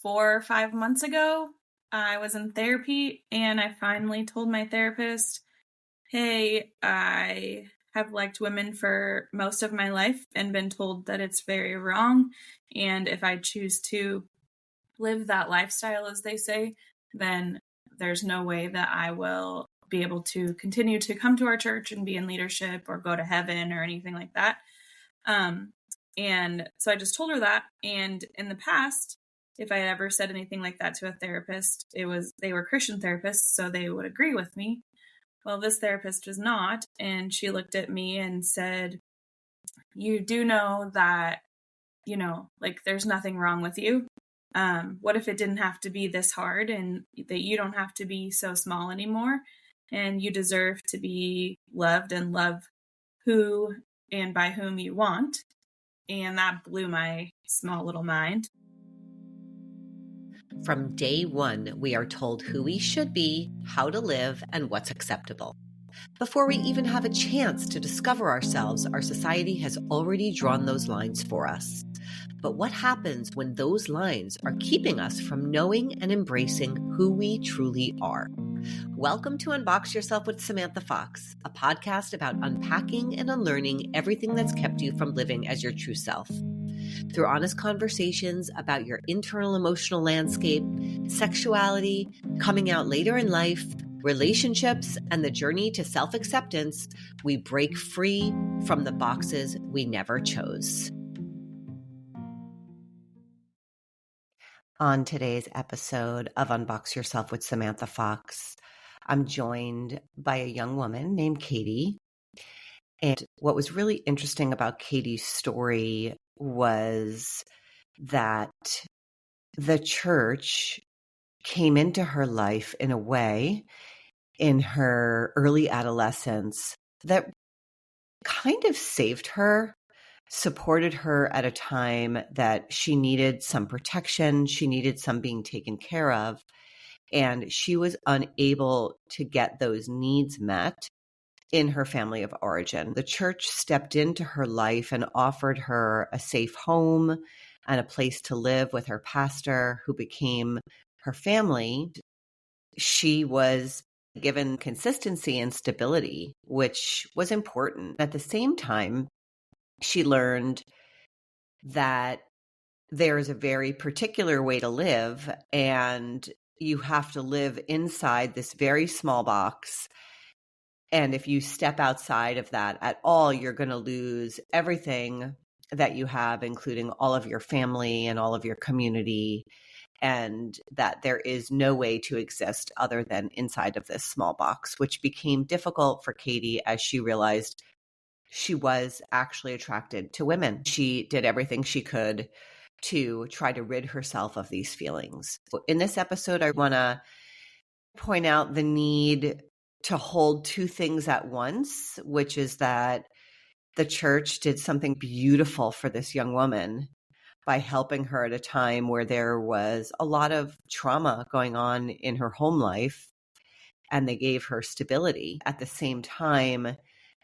4 or 5 months ago, I was in therapy and I finally told my therapist, hey, I have liked women for most of my life and been told that it's very wrong. And if I choose to live that lifestyle, as they say, then there's no way that I will be able to continue to come to our church and be in leadership or go to heaven or anything like that. And so I just told her that. And in the past, if I had ever said anything like that to a therapist, they were Christian therapists, so they would agree with me. Well, this therapist was not. And she looked at me and said, you do know that, like there's nothing wrong with you. What if it didn't have to be this hard and that you don't have to be so small anymore and you deserve to be loved and love who and by whom you want? And that blew my small little mind. From day one, we are told who we should be, how to live, and what's acceptable. Before we even have a chance to discover ourselves, our society has already drawn those lines for us. But what happens when those lines are keeping us from knowing and embracing who we truly are? Welcome to Unbox Yourself with Samantha Fox, a podcast about unpacking and unlearning everything that's kept you from living as your true self. Through honest conversations about your internal emotional landscape, sexuality, coming out later in life, relationships, and the journey to self-acceptance, we break free from the boxes we never chose. On today's episode of Unbox Yourself with Samantha Fox, I'm joined by a young woman named Katy. And what was really interesting about Katy's story was that the church came into her life in a way in her early adolescence that kind of saved her, supported her at a time that she needed some protection, she needed some being taken care of, and she was unable to get those needs met in her family of origin. The church stepped into her life and offered her a safe home and a place to live with her pastor, who became her family. She was given consistency and stability, which was important. At the same time, she learned that there's a very particular way to live, and you have to live inside this very small box. And if you step outside of that at all, you're going to lose everything that you have, including all of your family and all of your community, and that there is no way to exist other than inside of this small box, which became difficult for Katy as she realized she was actually attracted to women. She did everything she could to try to rid herself of these feelings. In this episode, I want to point out the need to hold two things at once, which is that the church did something beautiful for this young woman by helping her at a time where there was a lot of trauma going on in her home life, and they gave her stability. At the same time,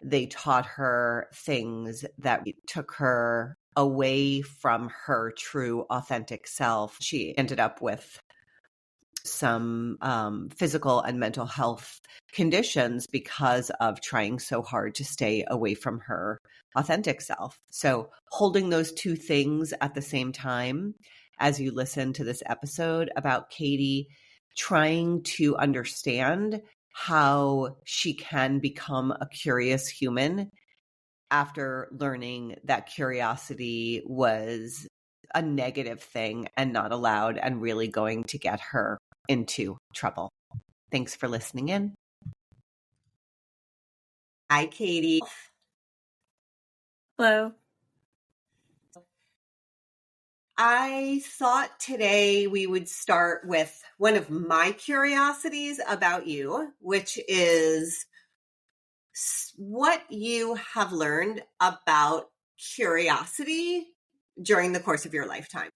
they taught her things that took her away from her true, authentic self. She ended up with some physical and mental health conditions because of trying so hard to stay away from her authentic self. So holding those two things at the same time as you listen to this episode about Katy trying to understand how she can become a curious human after learning that curiosity was a negative thing and not allowed and really going to get her into trouble. Thanks for listening in. Hi, Katy. Hello. I thought today we would start with one of my curiosities about you, which is what you have learned about curiosity during the course of your lifetime.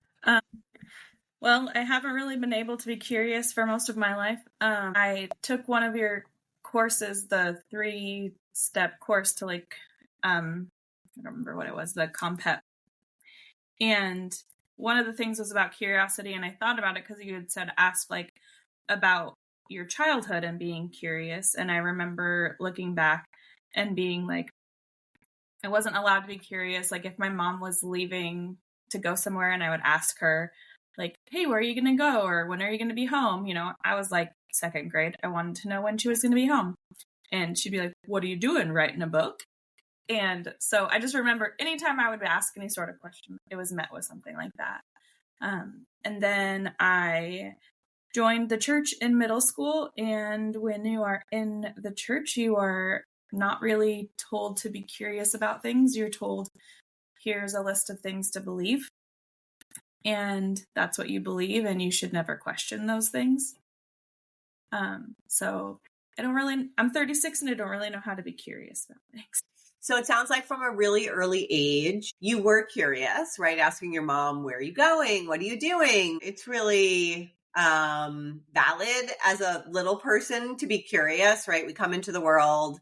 Well, I haven't really been able to be curious for most of my life. I took one of your courses, the 3-step course to I don't remember what it was, the COMPET. And one of the things was about curiosity, and I thought about it because you had said ask like about your childhood and being curious. And I remember looking back and being like, I wasn't allowed to be curious. Like if my mom was leaving to go somewhere and I would ask her like, hey, where are you going to go? Or when are you going to be home? You know, I was like second grade. I wanted to know when she was going to be home. And she'd be like, what are you doing? Writing a book? And so I just remember anytime I would ask any sort of question, it was met with something like that. And then I joined the church in middle school. And when you are in the church, you are not really told to be curious about things. You're told, here's a list of things to believe. And that's what you believe. And you should never question those things. So I'm 36 and I don't really know how to be curious about things. So it sounds like from a really early age, you were curious, right? Asking your mom, where are you going? What are you doing? It's really valid as a little person to be curious, right? We come into the world,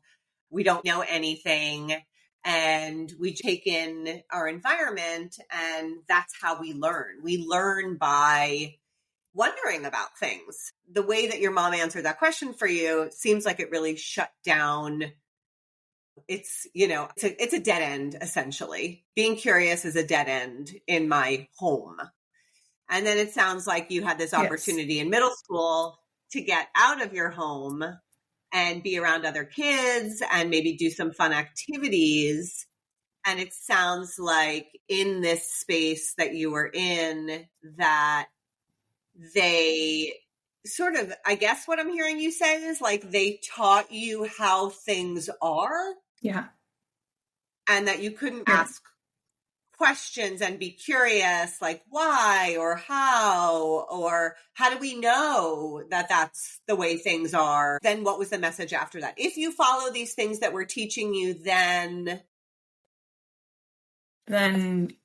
we don't know anything, and we take in our environment, and that's how we learn. We learn by wondering about things. The way that your mom answered that question for you seems like it really shut down. It's, it's a dead end, essentially. Being curious is a dead end in my home. And then it sounds like you had this opportunity in middle school to get out of your home and be around other kids and maybe do some fun activities. And it sounds like in this space that you were in that they sort of, I guess what I'm hearing you say is like they taught you how things are. Yeah. And that you couldn't ask questions and be curious, like why or how do we know that that's the way things are? Then what was the message after that? If you follow these things that we're teaching you, then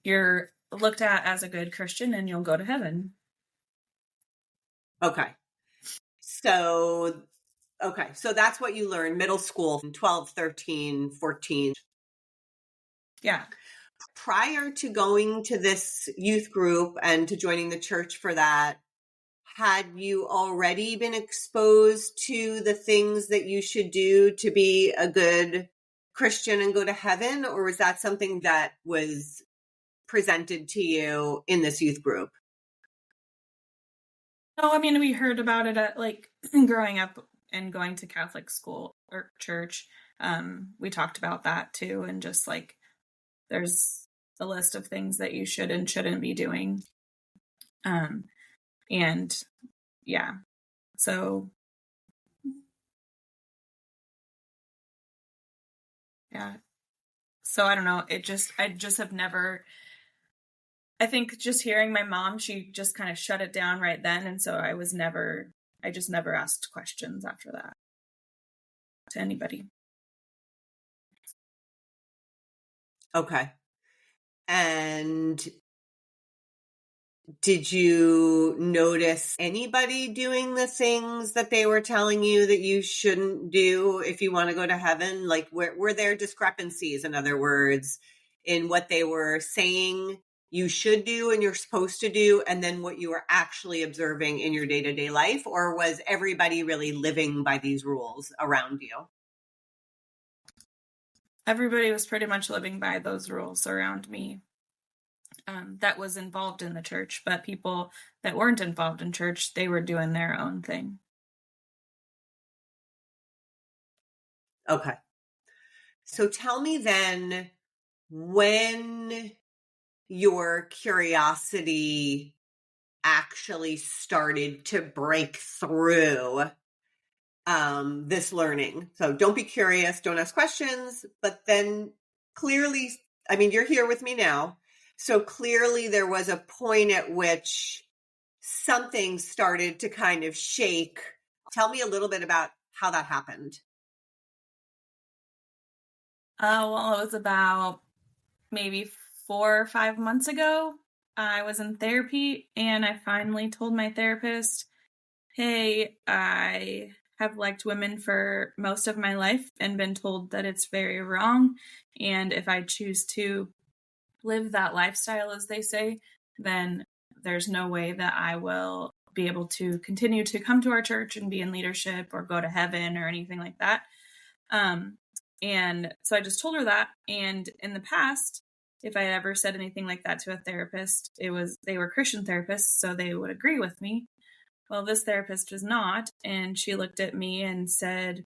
you're looked at as a good Christian and you'll go to heaven. Okay. So that's what you learned middle school, 12, 13, 14. Yeah. Prior to going to this youth group and to joining the church for that, had you already been exposed to the things that you should do to be a good Christian and go to heaven? Or was that something that was presented to you in this youth group? No, I mean, we heard about it at growing up and going to Catholic school or church. We talked about that too. And just like, there's a list of things that you should and shouldn't be doing. And yeah, so yeah. So I don't know. I just have never, I think just hearing my mom, she just kind of shut it down right then. And so I just never asked questions after that to anybody. Okay. And did you notice anybody doing the things that they were telling you that you shouldn't do if you want to go to heaven? Like, were there discrepancies, in other words, in what they were saying you should do and you're supposed to do, and then what you were actually observing in your day-to-day life? Or was everybody really living by these rules around you? Everybody was pretty much living by those rules around me. That was involved in the church, but people that weren't involved in church, they were doing their own thing. Okay. So tell me then, when your curiosity actually started to break through this learning. So don't be curious, don't ask questions, but then clearly, I mean, you're here with me now. So clearly there was a point at which something started to kind of shake. Tell me a little bit about how that happened. Well, it was about maybe 4 or 5 months ago. I was in therapy and I finally told my therapist, hey, I have liked women for most of my life and been told that it's very wrong. And if I choose to live that lifestyle, as they say, then there's no way that I will be able to continue to come to our church and be in leadership or go to heaven or anything like that. And so I just told her that. And in the past, if I had ever said anything like that to a therapist, they were Christian therapists, so they would agree with me. Well, this therapist was not. And she looked at me and said,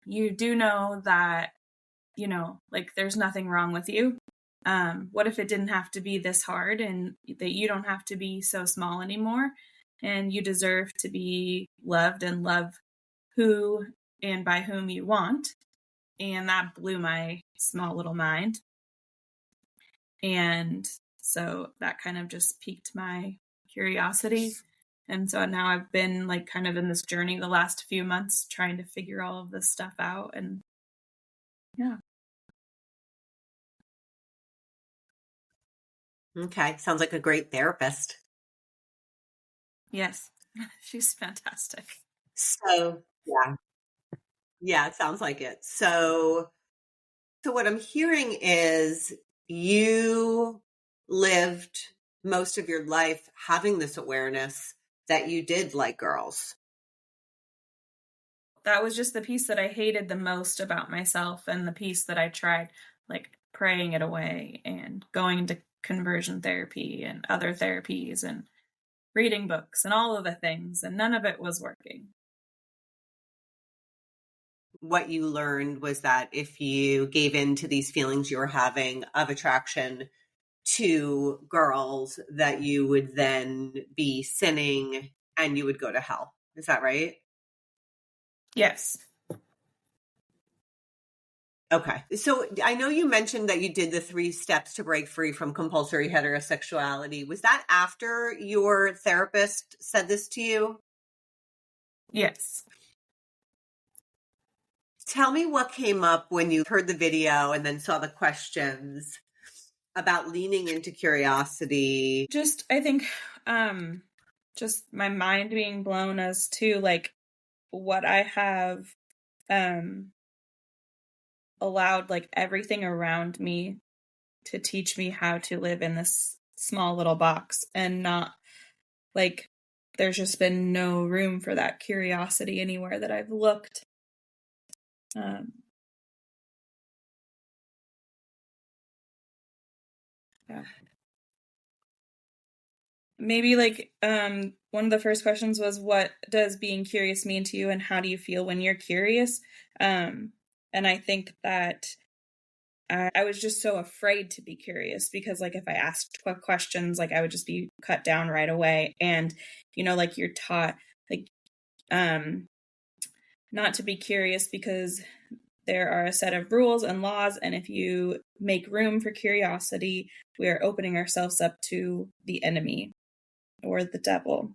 "You do know that, like there's nothing wrong with you. What if it didn't have to be this hard and that you don't have to be so small anymore? And you deserve to be loved and love who and by whom you want." And that blew my small little mind. And so that kind of just piqued my curiosity. And so now I've been like kind of in this journey the last few months trying to figure all of this stuff out. And yeah. Okay. Sounds like a great therapist. Yes. She's fantastic. So, yeah. Yeah, it sounds like it. So what I'm hearing is you lived most of your life having this awareness that you did like girls. That was just the piece that I hated the most about myself, and the piece that I tried like praying it away and going to conversion therapy and other therapies and reading books and all of the things, and none of it was working. What you learned was that if you gave in to these feelings you were having of attraction to girls, that you would then be sinning and you would go to hell. Is that right? Yes. Okay. So I know you mentioned that you did the 3 steps to break free from compulsory heterosexuality. Was that after your therapist said this to you? Yes. Tell me what came up when you heard the video and then saw the questions about leaning into curiosity. Just, I think, just my mind being blown as to like what I have, allowed like everything around me to teach me how to live in this small little box, and not like there's just been no room for that curiosity anywhere that I've looked. Yeah. Maybe like one of the first questions was, what does being curious mean to you and how do you feel when you're curious? And I think that I was just so afraid to be curious because like if I asked questions, like I would just be cut down right away. And like you're taught like not to be curious because there are a set of rules and laws, and if you make room for curiosity, we are opening ourselves up to the enemy or the devil.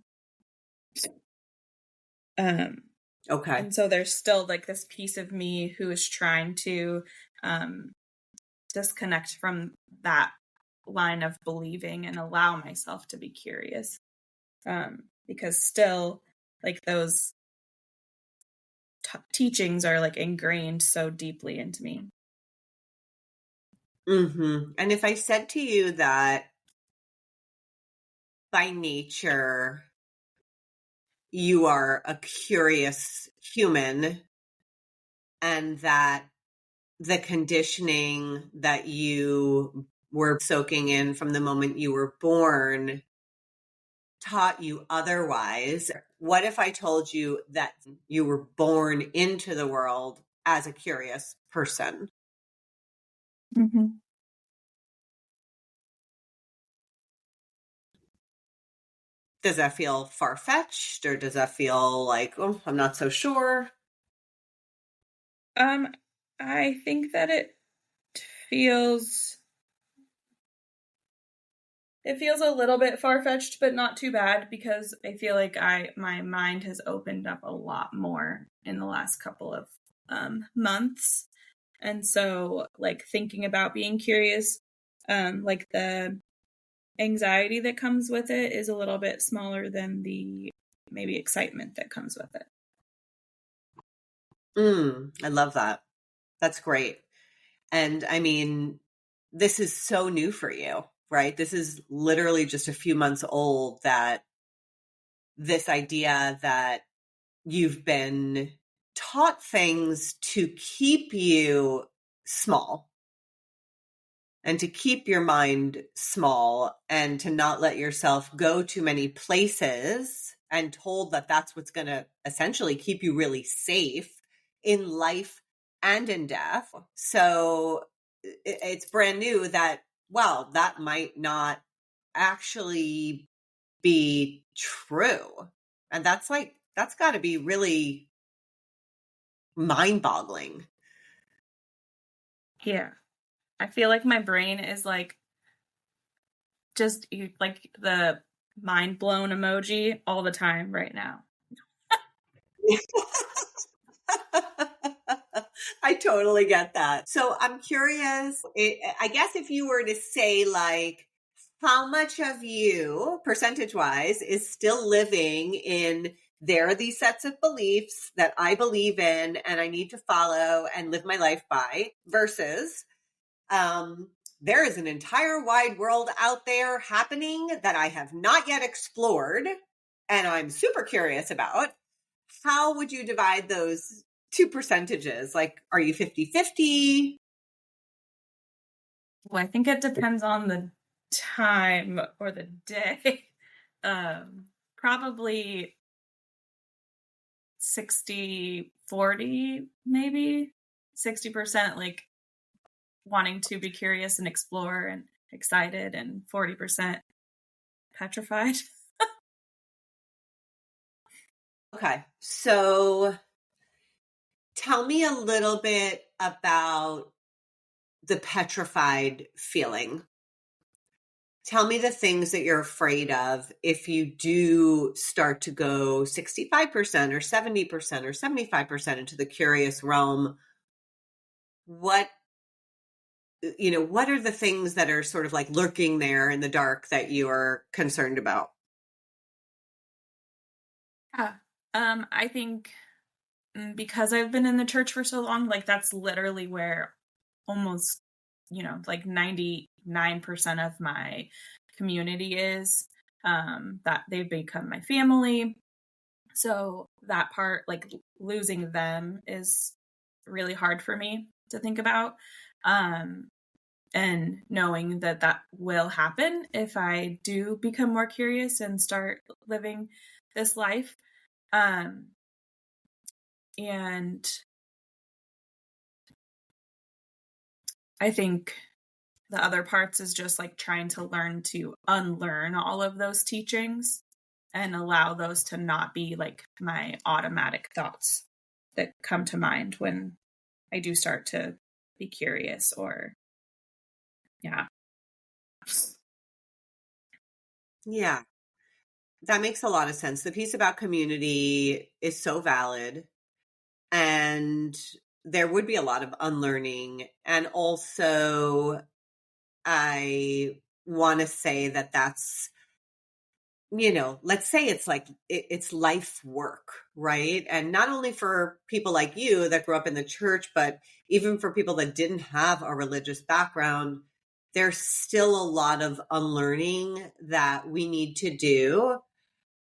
Okay. And so there's still like this piece of me who is trying to disconnect from that line of believing and allow myself to be curious, because still like those teachings are like ingrained so deeply into me. Mm-hmm. And if I said to you that by nature you are a curious human, and that the conditioning that you were soaking in from the moment you were born taught you otherwise, what if I told you that you were born into the world as a curious person? Mm-hmm. Does that feel far-fetched, or does that feel like, oh, I'm not so sure? I think that it feels a little bit far-fetched, but not too bad, because I feel like my mind has opened up a lot more in the last couple of months. And so like thinking about being curious, like the anxiety that comes with it is a little bit smaller than the maybe excitement that comes with it. I love that. That's great. And I mean, this is so new for you, right? This is literally just a few months old, that this idea that you've been taught things to keep you small and to keep your mind small and to not let yourself go too many places, and told that that's what's going to essentially keep you really safe in life and in death. So it's brand new that, well, that might not actually be true. And that's got to be really mind boggling. Yeah. I feel like my brain is like just like the mind blown emoji all the time right now. I totally get that. So I'm curious, I guess if you were to say, like, how much of you, percentage wise, is still living in, there are these sets of beliefs that I believe in and I need to follow and live my life by, versus there is an entire wide world out there happening that I have not yet explored and I'm super curious about. How would you divide those two percentages? Like, are you 50-50? Well, I think it depends on the time or the day. Probably 60-40, maybe 60% like wanting to be curious and explore and excited, and 40% petrified. Okay. So tell me a little bit about the petrified feeling. Tell me the things that you're afraid of if you do start to go 65% or 70% or 75% into the curious realm. What are the things that are sort of like lurking there in the dark that you are concerned about? Yeah. I think because I've been in the church for so long, like that's literally where almost, like 99% of my community is, that they've become my family. So that part, like losing them, is really hard for me to think about. And knowing that that will happen if I do become more curious and start living this life. And I think the other parts is just like trying to learn to unlearn all of those teachings and allow those to not be like my automatic thoughts that come to mind when I do start to be curious, or yeah. Yeah, that makes a lot of sense. The piece about community is so valid. And there would be a lot of unlearning. And also, I want to say that that's, let's say it's like it's life work, right? And not only for people like you that grew up in the church, but even for people that didn't have a religious background, there's still a lot of unlearning that we need to do,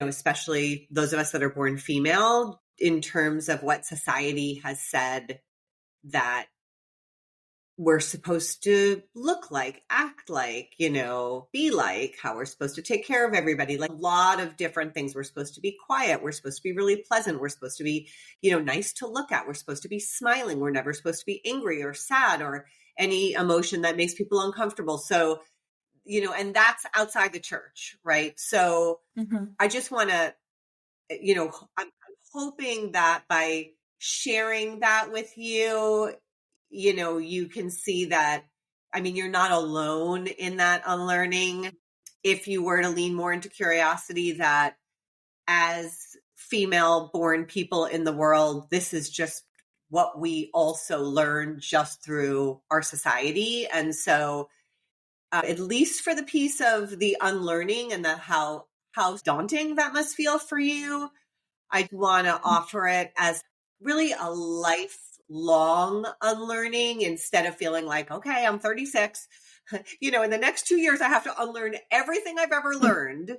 especially those of us that are born female, in terms of what society has said that we're supposed to look like, act like, be like, how we're supposed to take care of everybody, like a lot of different things. We're supposed to be quiet. We're supposed to be really pleasant. We're supposed to be, nice to look at. We're supposed to be smiling. We're never supposed to be angry or sad or any emotion that makes people uncomfortable. So, and that's outside the church, right? So I just want to, I'm hoping that by sharing that with you, you can see that, you're not alone in that unlearning. If you were to lean more into curiosity, that as female born people in the world, this is just what we also learn just through our society. And so, at least for the piece of the unlearning and how daunting that must feel for you, I want to offer it as really a lifelong unlearning, instead of feeling like, okay, I'm 36. in the next 2 years, I have to unlearn everything I've ever learned.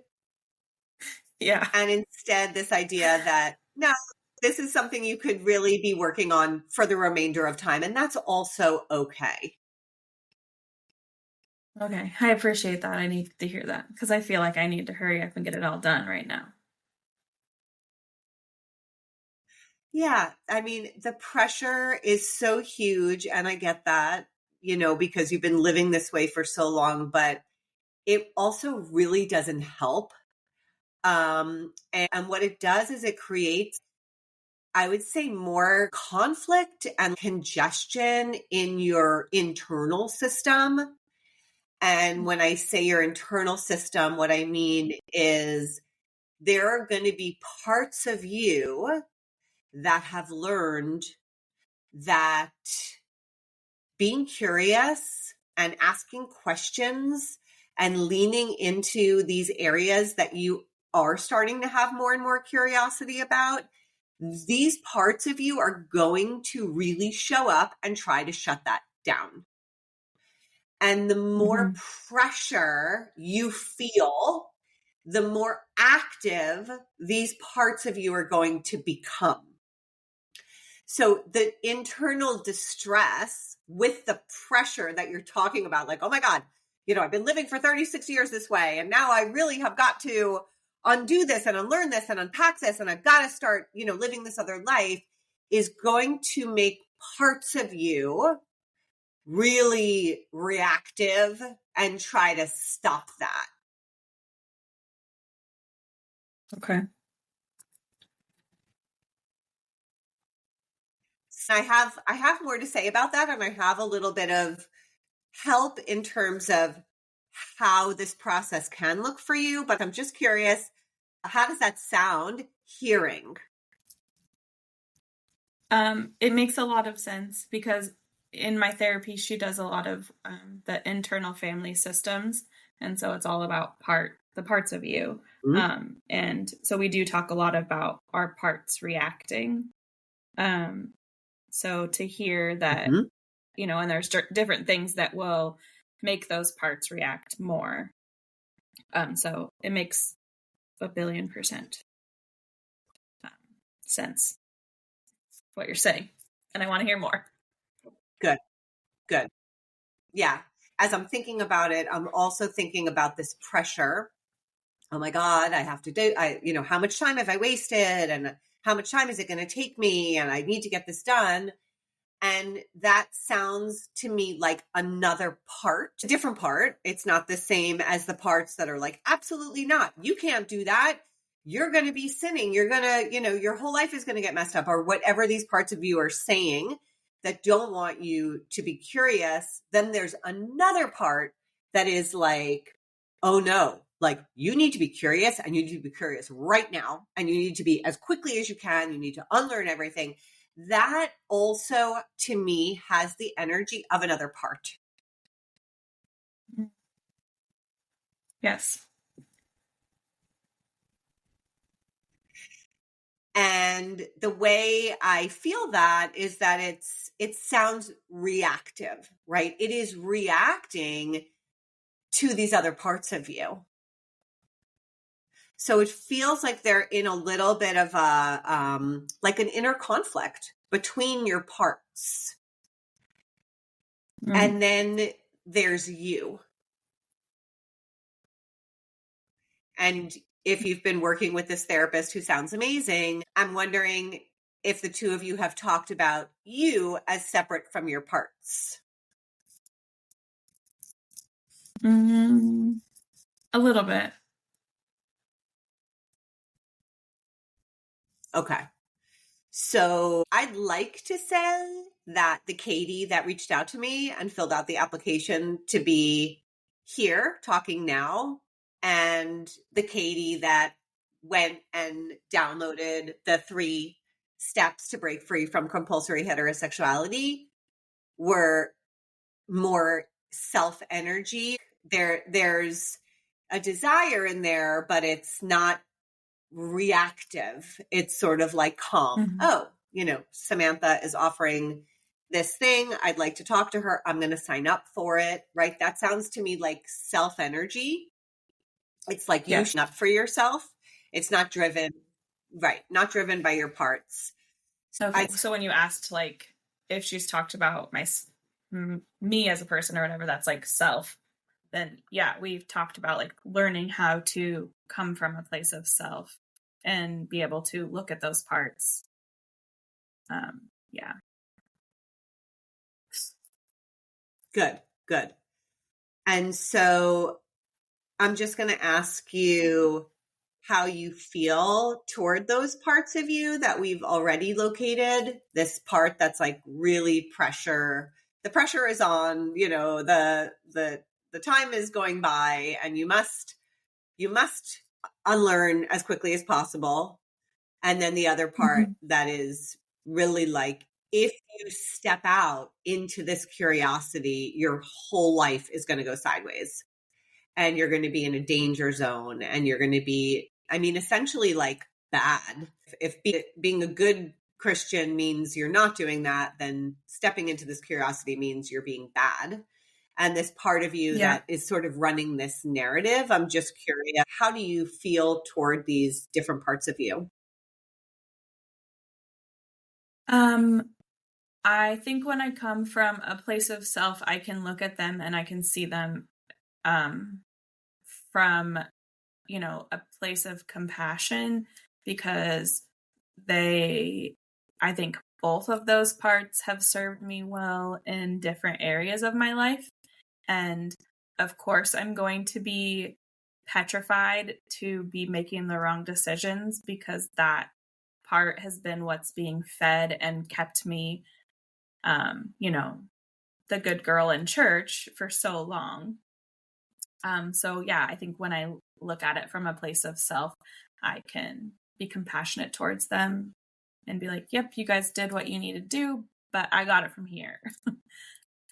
Yeah. And instead, this idea that, no, this is something you could really be working on for the remainder of time. And that's also okay. Okay. I appreciate that. I need to hear that because I feel like I need to hurry up and get it all done right now. Yeah. I mean, the pressure is so huge. And I get that, because you've been living this way for so long, but it also really doesn't help. And what it does is it creates, I would say, more conflict and congestion in your internal system. And when I say your internal system, what I mean is there are going to be parts of you that have learned that being curious and asking questions and leaning into these areas that you are starting to have more and more curiosity about, these parts of you are going to really show up and try to shut that down. And the more pressure you feel, the more active these parts of you are going to become. So the internal distress with the pressure that you're talking about, like, oh my God, I've been living for 36 years this way. And now I really have got to undo this and unlearn this and unpack this. And I've got to start, living this other life, is going to make parts of you really reactive and try to stop that. Okay. I have more to say about that, and I have a little bit of help in terms of how this process can look for you, but I'm just curious, how does that sound hearing? It makes a lot of sense because in my therapy, she does a lot of the internal family systems. And so it's all about the parts of you. Mm-hmm. And so we do talk a lot about our parts reacting. So to hear that, Mm-hmm. And there's different things that will make those parts react more. So it makes 1,000,000,000% sense what you're saying. And I want to hear more. Good. Yeah. As I'm thinking about it, I'm also thinking about this pressure. Oh my God, I have to do, how much time have I wasted? And how much time is it going to take me? And I need to get this done. And that sounds to me like another part, a different part. It's not the same as the parts that are like, absolutely not. You can't do that. You're going to be sinning. You're going to, your whole life is going to get messed up, or whatever these parts of you are saying that don't want you to be curious. Then there's another part that is like, oh no, like you need to be curious, and you need to be curious right now. And you need to be as quickly as you can. You need to unlearn everything. That also, to me, has the energy of another part. Yes. And the way I feel that is that it sounds reactive, right? It is reacting to these other parts of you. So it feels like they're in a little bit of a, like an inner conflict between your parts. And then there's you. And if you've been working with this therapist who sounds amazing, I'm wondering if the two of you have talked about you as separate from your parts. A little bit. Okay. So I'd like to say that the Katy that reached out to me and filled out the application to be here talking now, and the Katy that went and downloaded the 3 steps to break free from compulsory heterosexuality were more self energy. There's a desire in there, but it's not reactive. It's sort of like calm. Oh, Samantha is offering this thing. I'd like to talk to her. I'm going to sign up for it, right? That sounds to me like self energy. It's like you showing up for yourself. It's not driven, right? Not driven by your parts. Okay. So when you asked, like, if she's talked about me as a person or whatever, that's like self, then yeah, we've talked about like learning how to come from a place of self and be able to look at those parts. Yeah. Good. And so I'm just going to ask you how you feel toward those parts of you that we've already located. This part that's like really pressure. The pressure is on, the time is going by, and you must unlearn as quickly as possible. And then the other part that is really like, if you step out into this curiosity, your whole life is going to go sideways, and you're going to be in a danger zone, and you're going to be, essentially like bad. If being a good Christian means you're not doing that, then stepping into this curiosity means you're being bad. And this part of you that is sort of running this narrative, I'm just curious, how do you feel toward these different parts of you? I think when I come from a place of self, I can look at them and I can see them from, a place of compassion, because I think both of those parts have served me well in different areas of my life. And of course, I'm going to be petrified to be making the wrong decisions, because that part has been what's being fed and kept me, the good girl in church for so long. So yeah, I think when I look at it from a place of self, I can be compassionate towards them and be like, yep, you guys did what you need to do, but I got it from here.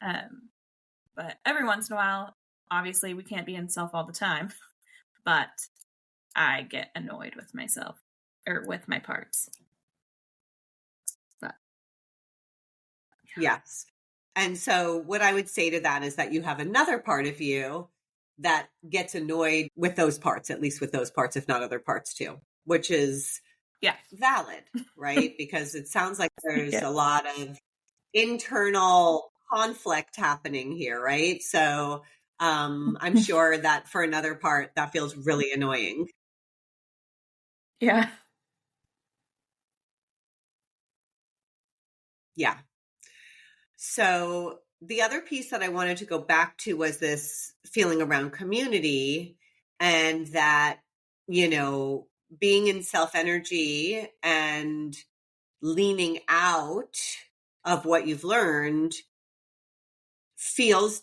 But every once in a while, obviously we can't be in self all the time, but I get annoyed with myself or with my parts. But yes. And so what I would say to that is that you have another part of you that gets annoyed with those parts, at least with those parts, if not other parts too, which is valid, right? Because it sounds like there's a lot of internal conflict happening here, right? So I'm sure that for another part, that feels really annoying. Yeah. Yeah. So the other piece that I wanted to go back to was this feeling around community, and that, being in self energy and leaning out of what you've learned feels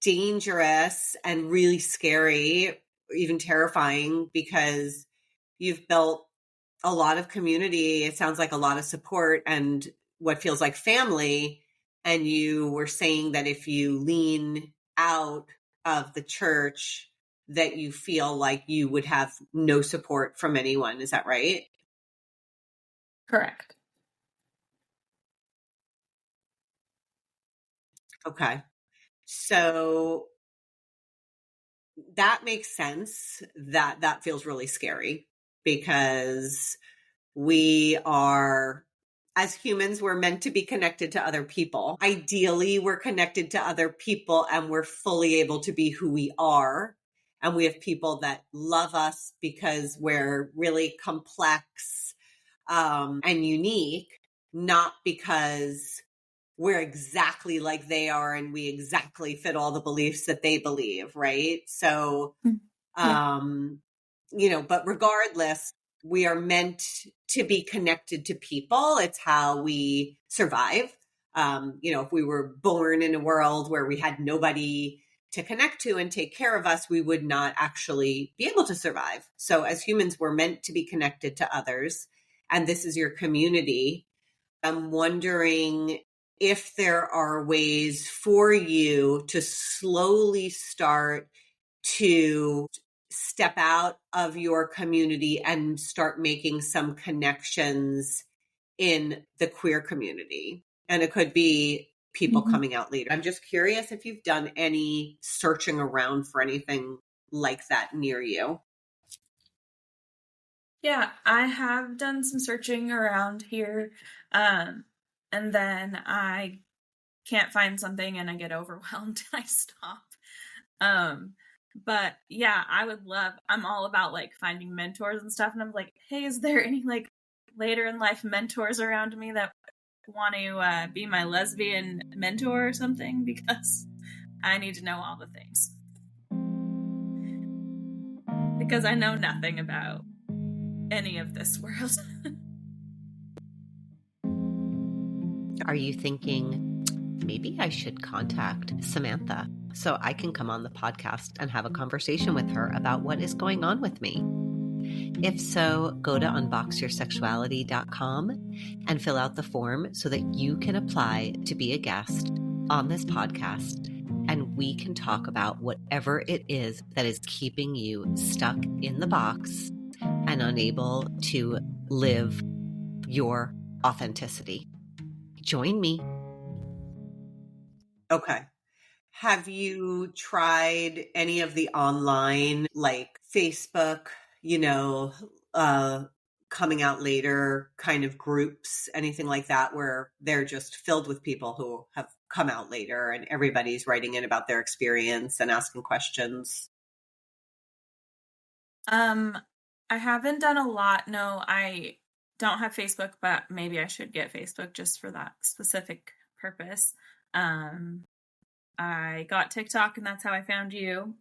dangerous and really scary, even terrifying, because you've built a lot of community. It sounds like a lot of support and what feels like family. And you were saying that if you lean out of the church, that you feel like you would have no support from anyone. Is that right? Correct. Okay. So that makes sense. That feels really scary, because we are, as humans, we're meant to be connected to other people. Ideally, we're connected to other people and we're fully able to be who we are. And we have people that love us because we're really complex and unique, not because we're exactly like they are and we exactly fit all the beliefs that they believe, right? So, but regardless, we are meant to be connected to people. It's how we survive. If we were born in a world where we had nobody to connect to and take care of us, we would not actually be able to survive. So as humans, we're meant to be connected to others. And this is your community. I'm wondering if there are ways for you to slowly start to step out of your community and start making some connections in the queer community. And it could be people Mhm. coming out later. I'm just curious if you've done any searching around for anything like that near you. Yeah, I have done some searching around here. And then I can't find something and I get overwhelmed and I stop. Um, but yeah, I'm all about like finding mentors and stuff. And I'm like, hey, is there any like later in life mentors around me that want to be my lesbian mentor or something? Because I need to know all the things. Because I know nothing about any of this world. Are you thinking, maybe I should contact Samantha so I can come on the podcast and have a conversation with her about what is going on with me? If so, go to unboxyoursexuality.com and fill out the form so that you can apply to be a guest on this podcast, and we can talk about whatever it is that is keeping you stuck in the box and unable to live your authenticity. Join me. Okay. Have you tried any of the online, like Facebook, you know, uh, coming out later kind of groups, anything like that, where they're just filled with people who have come out later and everybody's writing in about their experience and asking questions? Um, I haven't done a lot. No, I don't have Facebook, but maybe I should get Facebook just for that specific purpose. Um, I got TikTok and that's how I found you.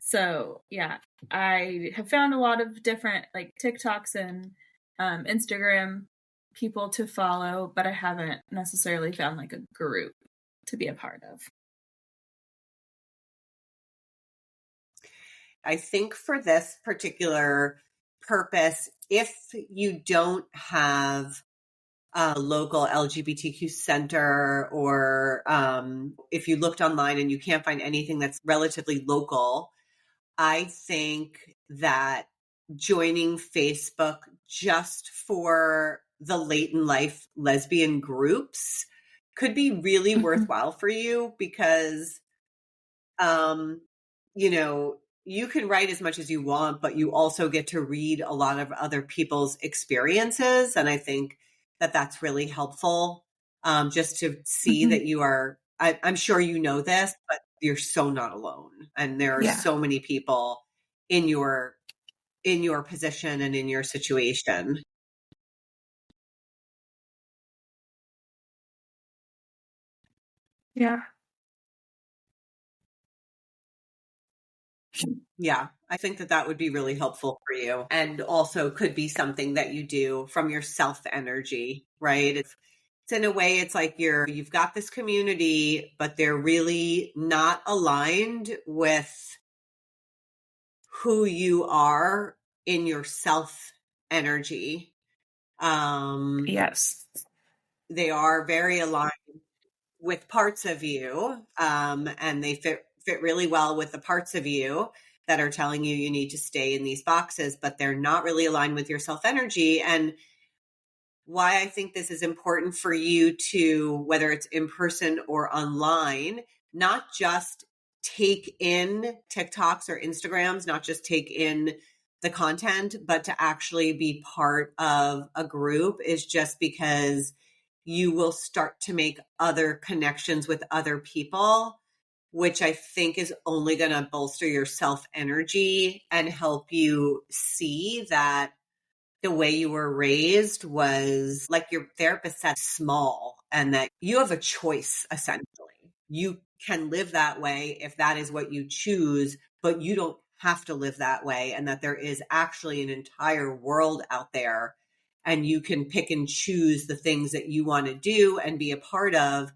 So, yeah, I have found a lot of different like TikToks and Instagram people to follow, but I haven't necessarily found like a group to be a part of. I think for this particular purpose, if you don't have a local LGBTQ center, or if you looked online and you can't find anything that's relatively local, I think that joining Facebook just for the late in life lesbian groups could be really Mhm. worthwhile for you, because um, you know, you can write as much as you want, but you also get to read a lot of other people's experiences. And I think that that's really helpful, just to see Mhm. that you are, I'm sure you know this, but you're so not alone. And there are Yeah. so many people in your position and in your situation. Yeah. Yeah, I think that that would be really helpful for you, and also could be something that you do from your self energy, right? It's in a way, it's like you've got this community, but they're really not aligned with who you are in your self energy. Um, Yes. they are very aligned with parts of you, and they fit really well with the parts of you that are telling you you need to stay in these boxes, but they're not really aligned with your self energy. And why I think this is important for you to, whether it's in person or online, not just take in TikToks or Instagrams, not just take in the content, but to actually be part of a group, is just because you will start to make other connections with other people, which I think is only going to bolster your self energy and help you see that the way you were raised was, like your therapist said, small, and that you have a choice essentially. You can live that way if that is what you choose, but you don't have to live that way, and that there is actually an entire world out there, and you can pick and choose the things that you want to do and be a part of,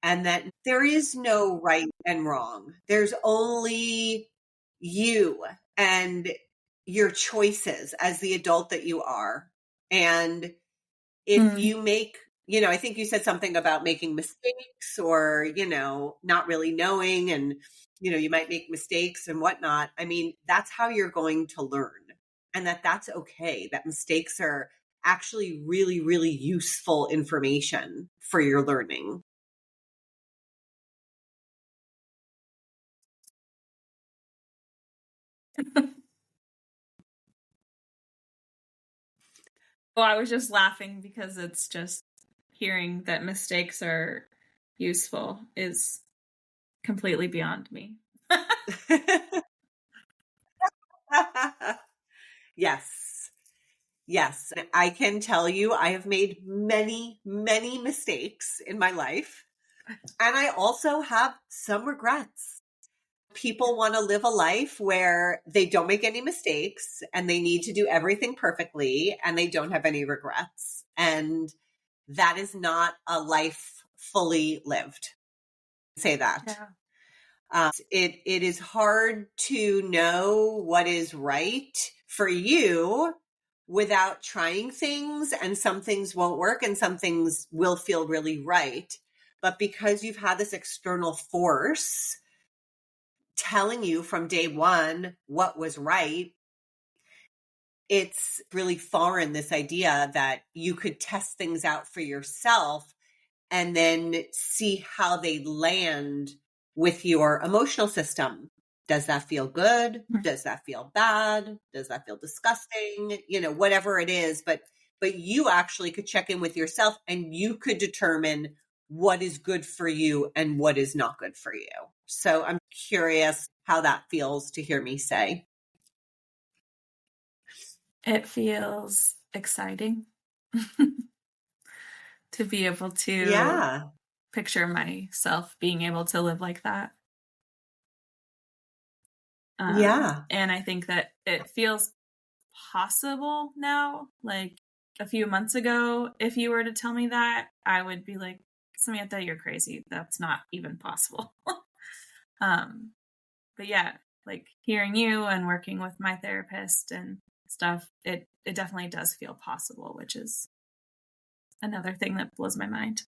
and that there is no right and wrong. There's only you and your choices as the adult that you are. And if Mm. you make, I think you said something about making mistakes, or, not really knowing, and, you might make mistakes and whatnot. I mean, that's how you're going to learn, and that's okay. That mistakes are actually really, really useful information for your learning. Well, I was just laughing because it's just hearing that mistakes are useful is completely beyond me. Yes. Yes. I can tell you, I have made many, many mistakes in my life. And I also have some regrets. People want to live a life where they don't make any mistakes and they need to do everything perfectly and they don't have any regrets. And that is not a life fully lived. Say that. Yeah. It is hard to know what is right for you without trying things, and some things won't work and some things will feel really right. But because you've had this external force telling you from day one what was right, it's really foreign, this idea that you could test things out for yourself and then see how they land with your emotional system. Does that feel good? Does that feel bad? Does that feel disgusting? Whatever it is, but you actually could check in with yourself and you could determine what is good for you and what is not good for you. So I'm curious how that feels to hear me say. It feels exciting to be able to Yeah. picture myself being able to live like that. Yeah. And I think that it feels possible now. Like a few months ago, if you were to tell me that, I would be like, Samantha, you're crazy. That's not even possible. But yeah, like hearing you and working with my therapist and stuff, it definitely does feel possible, which is another thing that blows my mind.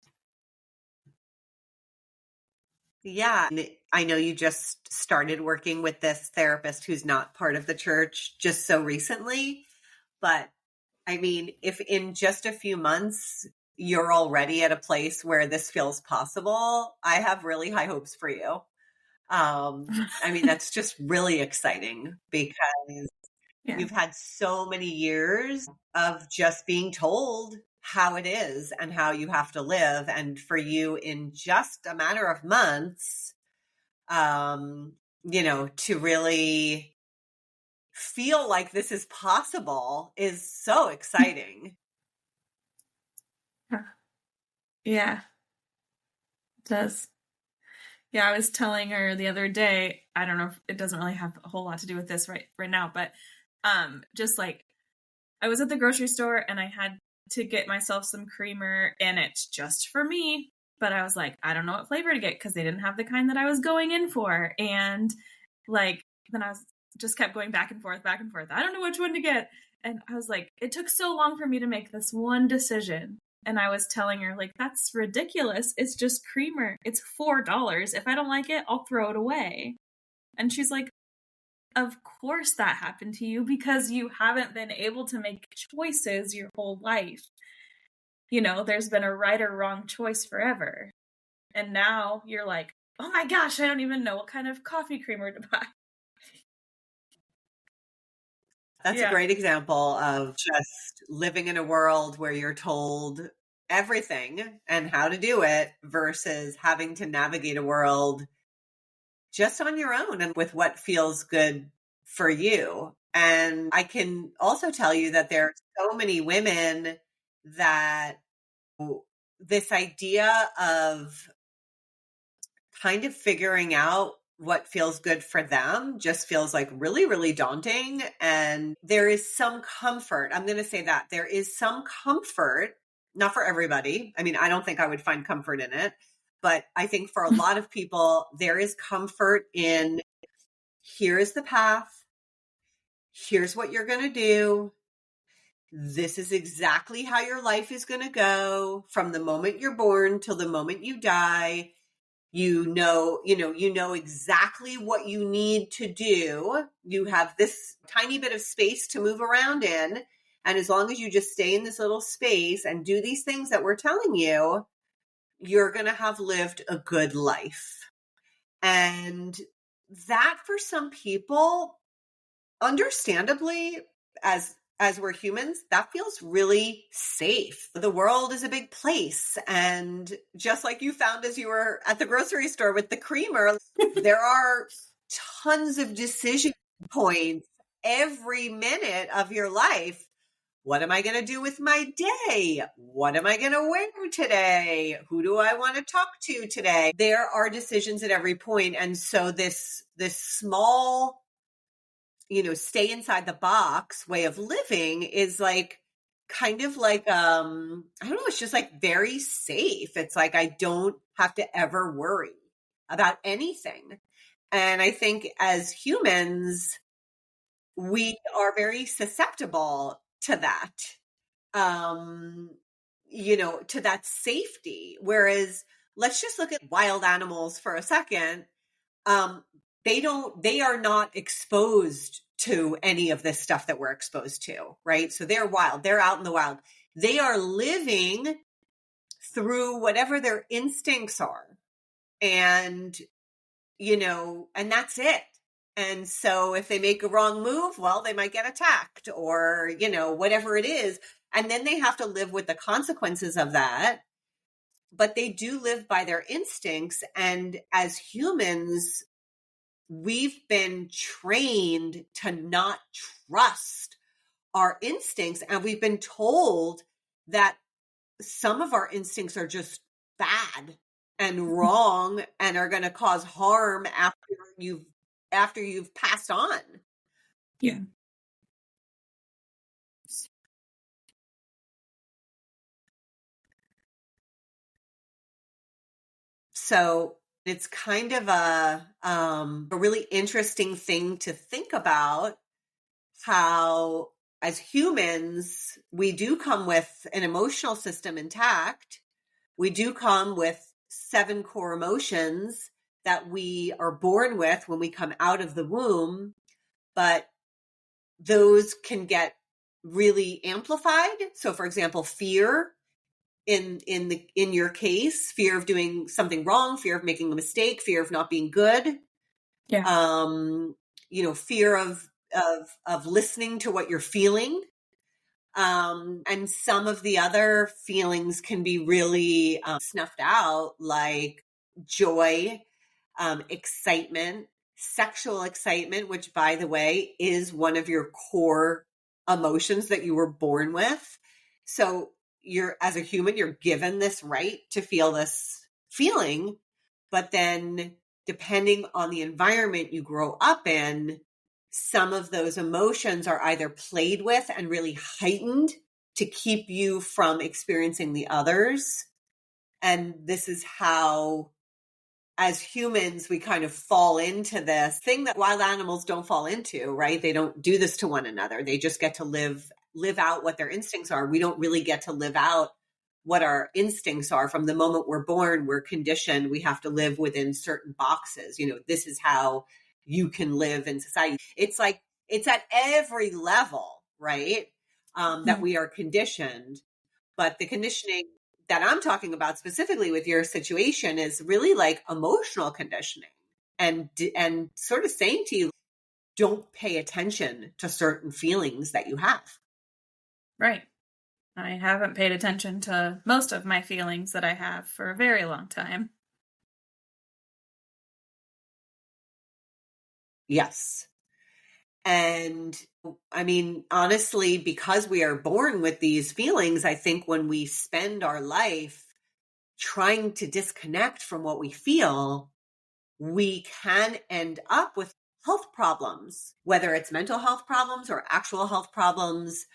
Yeah. And I know you just started working with this therapist who's not part of the church just so recently, but I mean, if in just a few months you're already at a place where this feels possible, I have really high hopes for you. I mean, that's just really exciting because Yeah. you've had so many years of just being told how it is and how you have to live. And for you, in just a matter of months, to really feel like this is possible is so exciting. Yeah, it does. Yeah, I was telling her the other day, I don't know if it doesn't really have a whole lot to do with this right now, but just like I was at the grocery store and I had to get myself some creamer and it's just for me, but I was like, I don't know what flavor to get because they didn't have the kind that I was going in for. And like then I was just kept going back and forth, back and forth. I don't know which one to get. And I was like, it took so long for me to make this one decision. And I was telling her, like, that's ridiculous. It's just creamer. It's $4. If I don't like it, I'll throw it away. And she's like, of course that happened to you because you haven't been able to make choices your whole life. There's been a right or wrong choice forever. And now you're like, oh my gosh, I don't even know what kind of coffee creamer to buy. That's a great example of just living in a world where you're told everything and how to do it versus having to navigate a world just on your own and with what feels good for you. And I can also tell you that there are so many women that this idea of kind of figuring out what feels good for them just feels like really, really daunting. And there is some comfort. I'm going to say that there is some comfort, not for everybody. I mean, I don't think I would find comfort in it, but I think for a lot of people, there is comfort in here is the path. Here's what you're going to do. This is exactly how your life is going to go from the moment you're born till the moment you die. You know exactly what you need to do. You have this tiny bit of space to move around in, And as long as you just stay in this little space and do these things that we're telling you, you're going to have lived a good life. And that for some people, understandably, as we're humans, that feels really safe. The world is a big place. And just like you found as you were at the grocery store with the creamer, there are tons of decision points every minute of your life. What am I going to do with my day? What am I going to wear today? Who do I want to talk to today? There are decisions at every point. And so this small, stay inside the box way of living is like kind of like, I don't know, it's just like very safe. It's like, I don't have to ever worry about anything. And I think as humans, we are very susceptible to that, to that safety. Whereas let's just look at wild animals for a second. They are not exposed to any of this stuff that we're exposed to, right? So they're wild. They're out in the wild. They are living through whatever their instincts are. And, and that's it. And so if they make a wrong move, well, they might get attacked or, whatever it is. And then they have to live with the consequences of that. But they do live by their instincts. And as humans, we've been trained to not trust our instincts. And we've been told that some of our instincts are just bad and wrong and are going to cause harm after you've passed on. Yeah. So it's kind of a really interesting thing to think about, how as humans, we do come with an emotional system intact. We do come with 7 core emotions that we are born with when we come out of the womb, but those can get really amplified. So for example, fear in your case, fear of doing something wrong, fear of making a mistake, fear of not being good. Yeah. Fear of listening to what you're feeling. And some of the other feelings can be really snuffed out, like joy, excitement, sexual excitement, which, by the way, is one of your core emotions that you were born with. So as a human, you're given this right to feel this feeling, but then depending on the environment you grow up in, some of those emotions are either played with and really heightened to keep you from experiencing the others. And this is how, as humans, we kind of fall into this thing that wild animals don't fall into, right? They don't do this to one another. They just get to live out what their instincts are. We don't really get to live out what our instincts are. From the moment we're born, we're conditioned. We have to live within certain boxes. This is how you can live in society. It's like, it's at every level, right? That we are conditioned. But the conditioning that I'm talking about specifically with your situation is really like emotional conditioning and sort of saying to you, don't pay attention to certain feelings that you have. Right. I haven't paid attention to most of my feelings that I have for a very long time. Yes. And I mean, honestly, because we are born with these feelings, I think when we spend our life trying to disconnect from what we feel, we can end up with health problems, whether it's mental health problems or actual health problems,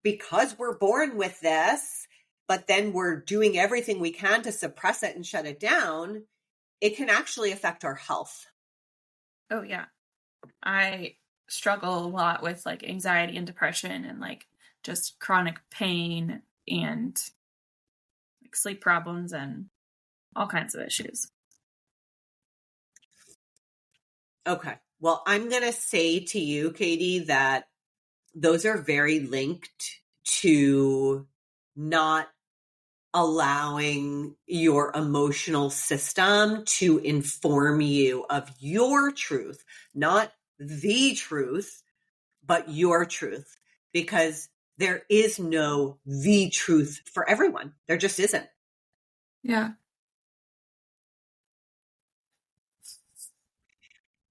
because we're born with this, but then we're doing everything we can to suppress it and shut it down. It can actually affect our health. Oh, yeah. I struggle a lot with like anxiety and depression and like just chronic pain and like sleep problems and all kinds of issues. Okay. Well, I'm going to say to you, Katy, that those are very linked to not allowing your emotional system to inform you of your truth, not the truth, but your truth, because there is no the truth for everyone. There just isn't. Yeah.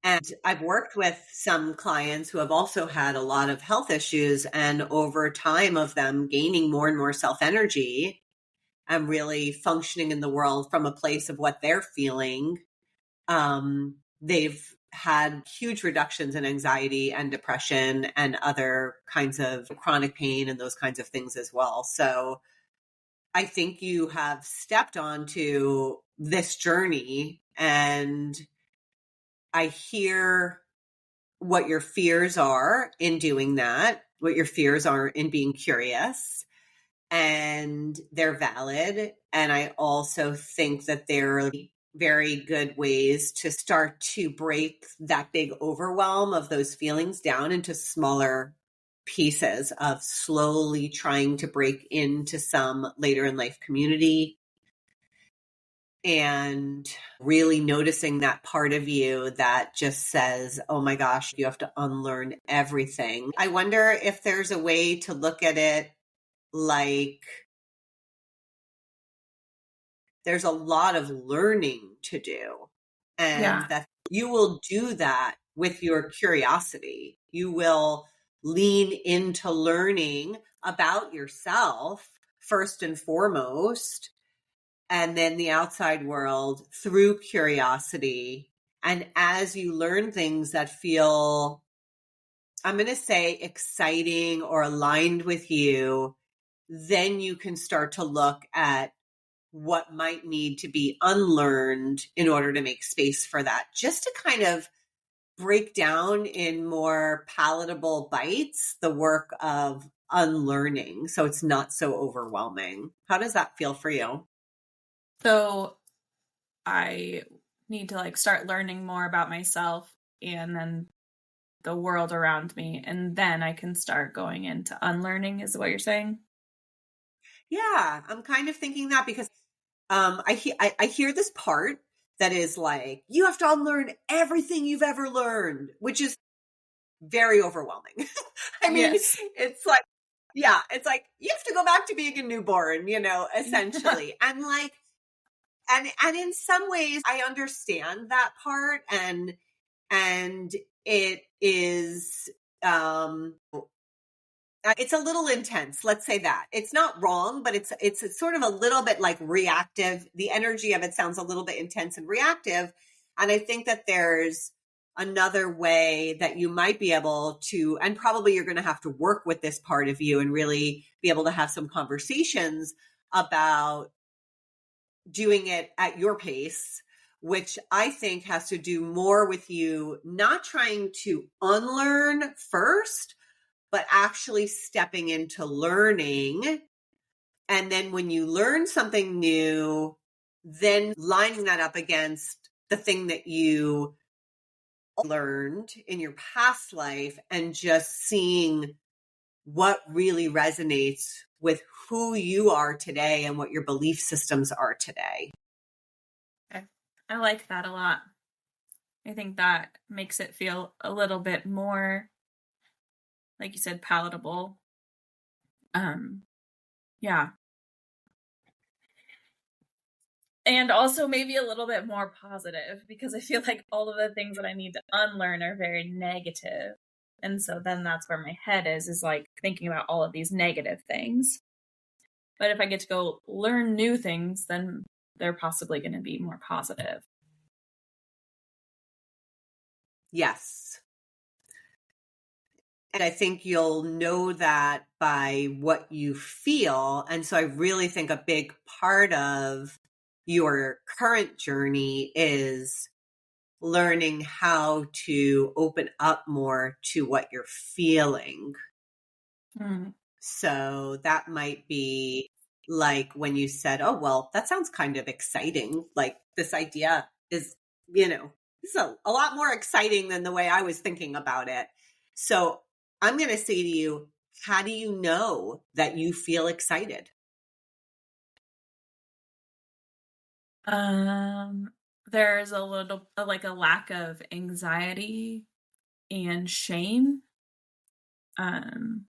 And I've worked with some clients who have also had a lot of health issues, and over time of them gaining more and more self-energy and really functioning in the world from a place of what they're feeling, they've had huge reductions in anxiety and depression and other kinds of chronic pain and those kinds of things as well. So I think you have stepped onto this journey, and I hear what your fears are in doing that, what your fears are in being curious, and they're valid. And I also think that they're very good ways to start to break that big overwhelm of those feelings down into smaller pieces of slowly trying to break into some later in life community and really noticing that part of you that just says, oh my gosh, you have to unlearn everything. I wonder if there's a way to look at it like there's a lot of learning to do, and that you will do that with your curiosity. You will lean into learning about yourself first and foremost, and then the outside world through curiosity. And as you learn things that feel, I'm going to say, exciting or aligned with you, then you can start to look at what might need to be unlearned in order to make space for that, just to kind of break down in more palatable bites the work of unlearning, so it's not so overwhelming. How does that feel for you? So I need to start learning more about myself and then the world around me, and then I can start going into unlearning, is what you're saying? Yeah, I'm kind of thinking that because I hear this part that is like, you have to unlearn everything you've ever learned, which is very overwhelming. I mean, Yes. it's like, yeah, it's like you have to go back to being a newborn, essentially. And and in some ways I understand that part, and it is it's a little intense. Let's say that. It's not wrong, but it's sort of a little bit like reactive. The energy of it sounds a little bit intense and reactive. And I think that there's another way that you might be able to, and probably you're going to have to work with this part of you and really be able to have some conversations about doing it at your pace, which I think has to do more with you not trying to unlearn first, but actually stepping into learning. And then when you learn something new, then lining that up against the thing that you learned in your past life and just seeing what really resonates with who you are today and what your belief systems are today. Okay. I like that a lot. I think that makes it feel a little bit more, like you said, palatable. Yeah. And also maybe a little bit more positive, because I feel like all of the things that I need to unlearn are very negative. And so then that's where my head is like thinking about all of these negative things. But if I get to go learn new things, then they're possibly going to be more positive. Yes. And I think you'll know that by what you feel. And so I really think a big part of your current journey is learning how to open up more to what you're feeling. Mm. So that might be like when you said, oh, well, that sounds kind of exciting. Like this idea is, this is a lot more exciting than the way I was thinking about it. So I'm going to say to you, how do you know that you feel excited? There's a little, like a lack of anxiety and shame, and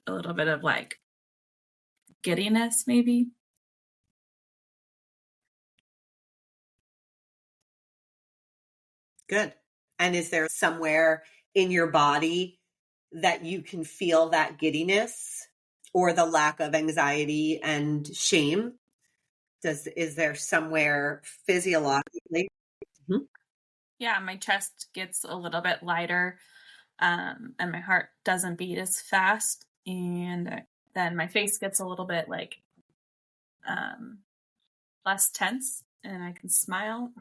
a little bit of like giddiness, maybe. Good. And is there somewhere in your body that you can feel that giddiness or the lack of anxiety and shame? Is there somewhere physiologically? Mhm. Yeah, my chest gets a little bit lighter, and my heart doesn't beat as fast, and then my face gets a little bit like um, less tense, and I can smile.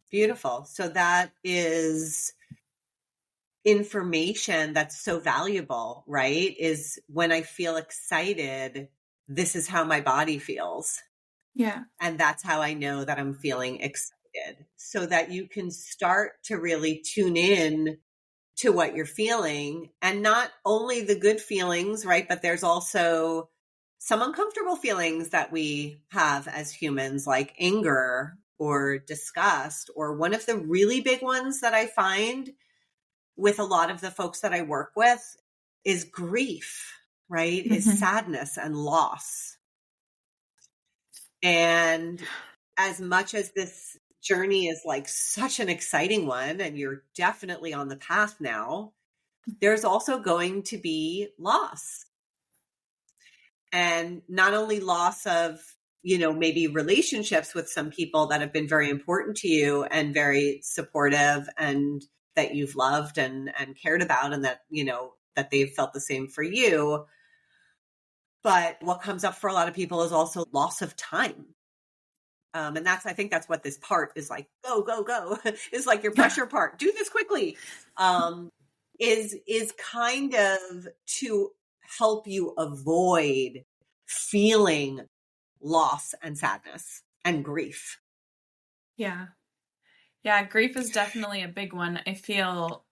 Beautiful. So that is information that's so valuable, right? Is when I feel excited, this is how my body feels. Yeah. And that's how I know that I'm feeling excited, so that you can start to really tune in to what you're feeling, and not only the good feelings, right? But there's also some uncomfortable feelings that we have as humans, like anger or disgust, or one of the really big ones that I find with a lot of the folks that I work with is grief, right? Is Mm-hmm. sadness and loss. And as much as this journey is like such an exciting one, and you're definitely on the path now, there's also going to be loss. And not only loss of, maybe relationships with some people that have been very important to you and very supportive, and that you've loved and cared about, and that, that they've felt the same for you. But what comes up for a lot of people is also loss of time. And I think that's what this part is like, go, go, go, is like your pressure part. Do this quickly. Is kind of to help you avoid feeling loss and sadness and grief. Yeah. Yeah, grief is definitely a big one. I feel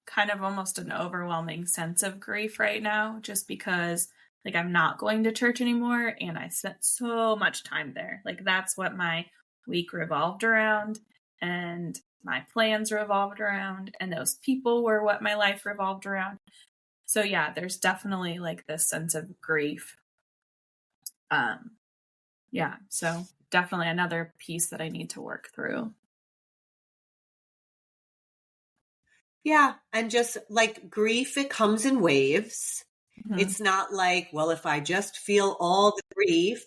kind of almost an overwhelming sense of grief right now, just because like I'm not going to church anymore and I spent so much time there. Like that's what my week revolved around, and my plans revolved around, and those people were what my life revolved around. So yeah, there's definitely like this sense of grief. Yeah, so definitely another piece that I need to work through. Yeah. And just like grief, it comes in waves. Mm-hmm. It's not like, well, if I just feel all the grief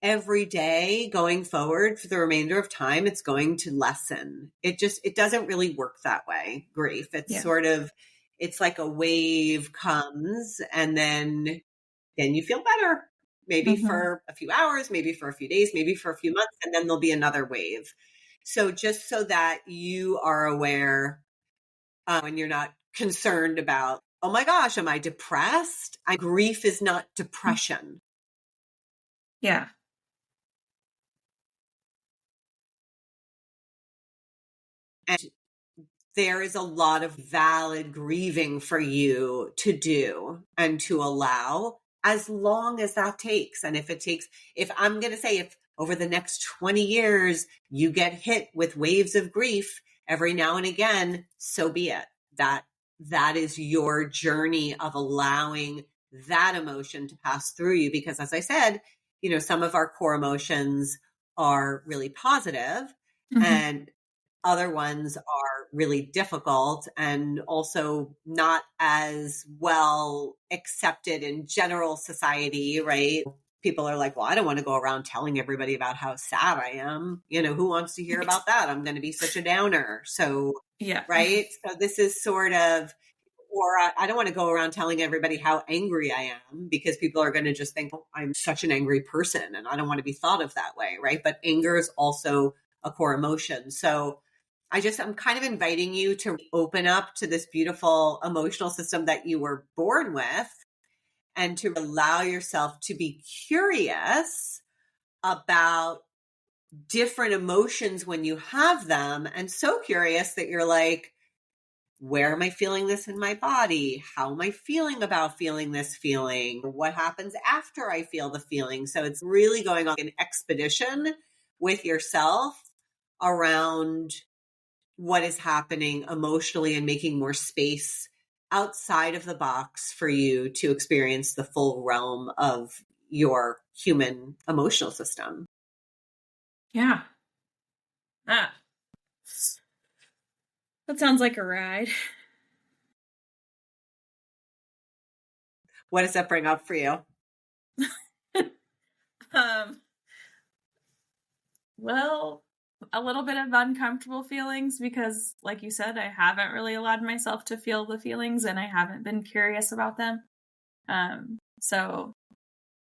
every day going forward for the remainder of time, it's going to lessen. It doesn't really work that way. Grief. It's Yeah. sort of, it's like a wave comes, and then you feel better, maybe Mm-hmm. for a few hours, maybe for a few days, maybe for a few months, and then there'll be another wave. So just so that you are aware, and you're not concerned about, oh my gosh, am I depressed? Grief is not depression. Yeah. And there is a lot of valid grieving for you to do and to allow, as long as that takes. And if I'm going to say, if over the next 20 years, you get hit with waves of grief every now and again, so be it. That is your journey of allowing that emotion to pass through you. Because as I said, some of our core emotions are really positive, Mm-hmm. and other ones are really difficult and also not as well accepted in general society, right? People are like, well, I don't want to go around telling everybody about how sad I am. Who wants to hear about that? I'm going to be such a downer. So, Yeah. right. So this is sort of, or I don't want to go around telling everybody how angry I am, because people are going to just think, oh, I'm such an angry person and I don't want to be thought of that way. Right. But anger is also a core emotion. So I'm kind of inviting you to open up to this beautiful emotional system that you were born with, and to allow yourself to be curious about different emotions when you have them, and so curious that you're like, where am I feeling this in my body? How am I feeling about feeling this feeling? What happens after I feel the feeling? So it's really going on an expedition with yourself around what is happening emotionally and making more space outside of the box for you to experience the full realm of your human emotional system. Yeah. Ah, that sounds like a ride. What does that bring up for you? Well, a little bit of uncomfortable feelings because, like you said, I haven't really allowed myself to feel the feelings and I haven't been curious about them. So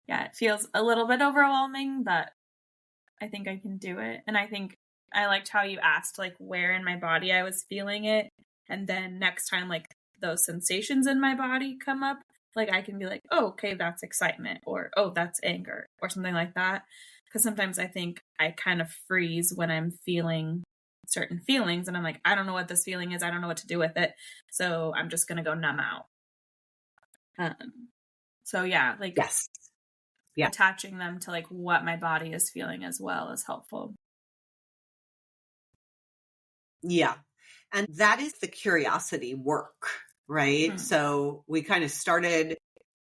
yeah, it feels a little bit overwhelming, but I think I can do it. And I think I liked how you asked like where in my body I was feeling it. And then next time like those sensations in my body come up, like I can be like, oh, okay, that's excitement, or oh, that's anger, or something like that. Because sometimes I think I kind of freeze when I'm feeling certain feelings and I'm like, I don't know what this feeling is. I don't know what to do with it. So I'm just going to go numb out. So yeah, like Yes. Yeah. attaching them to like what my body is feeling as well is helpful. Yeah. And that is the curiosity work, right? So we kind of started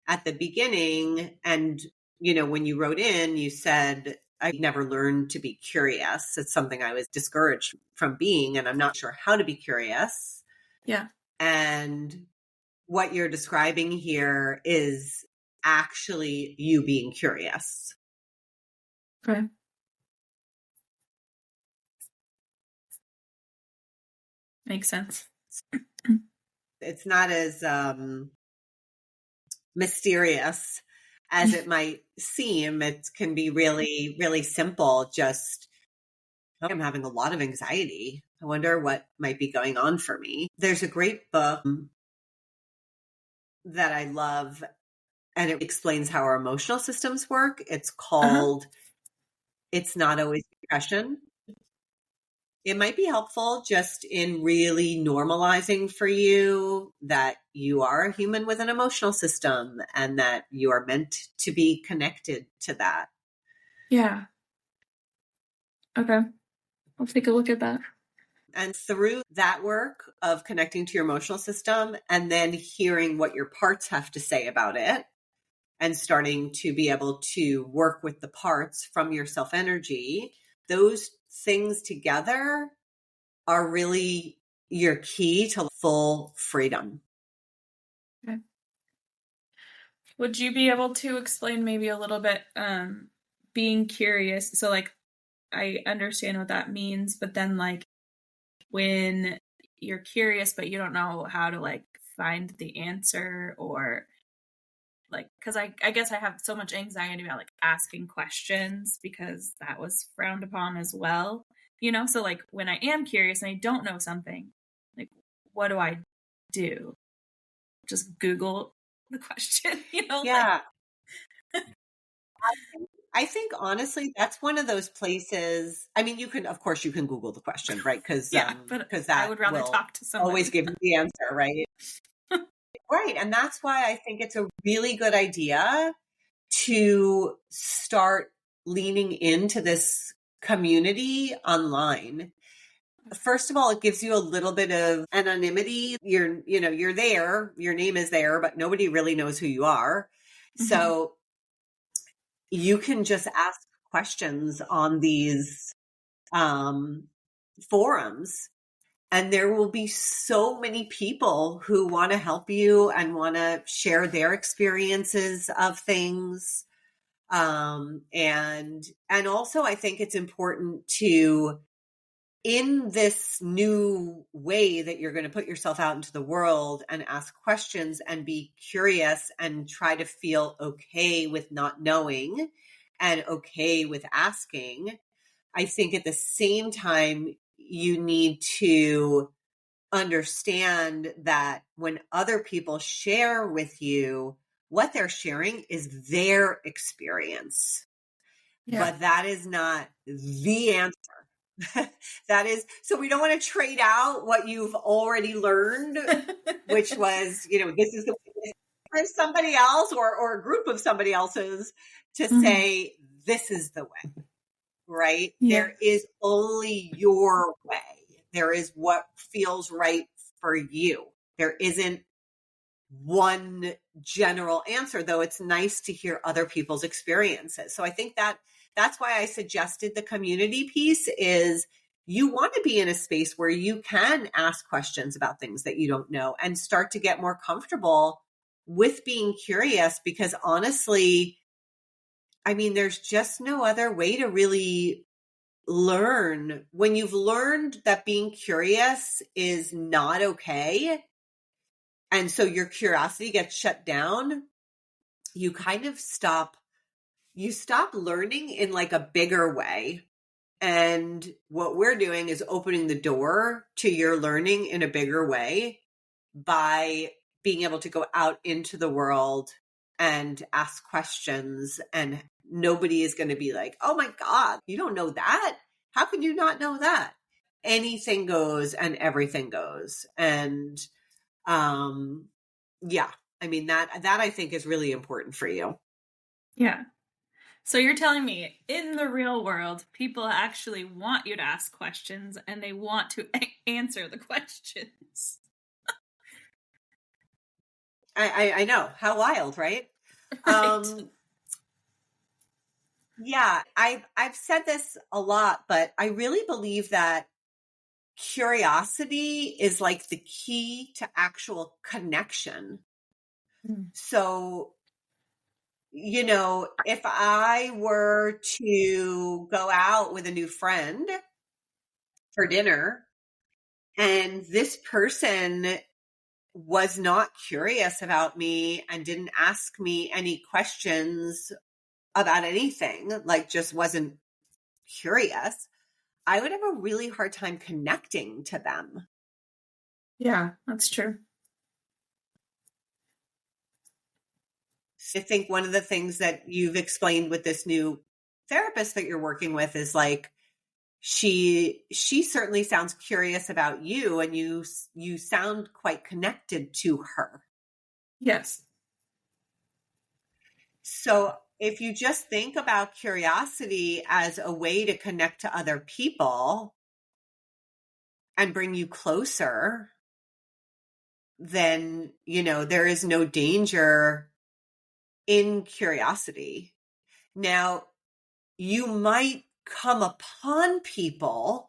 at the beginning, and, you know, when you wrote in, you said, I never learned to be curious. It's something I was discouraged from being, and I'm not sure how to be curious. Yeah. And what you're describing here is actually you being curious. Okay. Makes sense. It's not as mysterious as it might seem. It can be really, really simple. Just, I'm having a lot of anxiety. I wonder what might be going on for me. There's a great book that I love, and it explains how our emotional systems work. It's called It's Not Always Depression. It might be helpful just in really normalizing for you that you are a human with an emotional system and that you are meant to be connected to that. Yeah. Okay. I'll take a look at that. And through that work of connecting to your emotional system and then hearing what your parts have to say about it and starting to be able to work with the parts from your self energy, those things together are really your key to full freedom. Okay. Would you be able to explain maybe a little bit being curious? So like I understand what that means, but then like when you're curious but you don't know how to like find the answer, or like because I guess I have so much anxiety about like asking questions because that was frowned upon as well, you know? So like when I am curious and I don't know something, like what do I do? Just Google the question, you know? Yeah. I think honestly, that's one of those places. I mean, you can, of course, you can Google the question, right? Because Yeah, but I that would rather will talk to somebody. always give you the answer, right? Right. And that's why I think it's a really good idea to start leaning into this community online. First of all, it gives you a little bit of anonymity. You're there, your name is there, but nobody really knows who you are. So you can just ask questions on these forums, and there will be so many people who want to help you and want to share their experiences of things. And also I think it's important to, in this new way that you're going to put yourself out into the world and ask questions and be curious and try to feel okay with not knowing and okay with asking, I think at the same time, you need to understand that when other people share with you, what they're sharing is their experience. but that is not the answer. That is, so we don't want to trade out what you've already learned, which was, this is the way for somebody else or a group of somebody else's to say, this is the way, right? Yeah. There is only your way. There is what feels right for you. There isn't one general answer, though it's nice to hear other people's experiences. So I think that's why I suggested the community piece is you want to be in a space where you can ask questions about things that you don't know and start to get more comfortable with being curious, because honestly, I mean, there's just no other way to really learn. When you've learned that being curious is not okay, and so your curiosity gets shut down, you kind of stop learning in like a bigger way. And what we're doing is opening the door to your learning in a bigger way by being able to go out into the world and ask questions. And nobody is going to be like, oh my God, you don't know that? How can you not know that? Anything goes and everything goes. And yeah, I mean, that I think is really important for you. Yeah. So you're telling me in the real world, people actually want you to ask questions and they want to answer the questions. I know. How wild, right? Right. Yeah, I've said this a lot, but I really believe that curiosity is like the key to actual connection. So, if I were to go out with a new friend for dinner and this person was not curious about me and didn't ask me any questions about anything, like just wasn't curious, I would have a really hard time connecting to them. Yeah, that's true. I think one of the things that you've explained with this new therapist that you're working with is like, she certainly sounds curious about you, and you sound quite connected to her. Yes. So if you just think about curiosity as a way to connect to other people and bring you closer, then, there is no danger in curiosity. Now, you might come upon people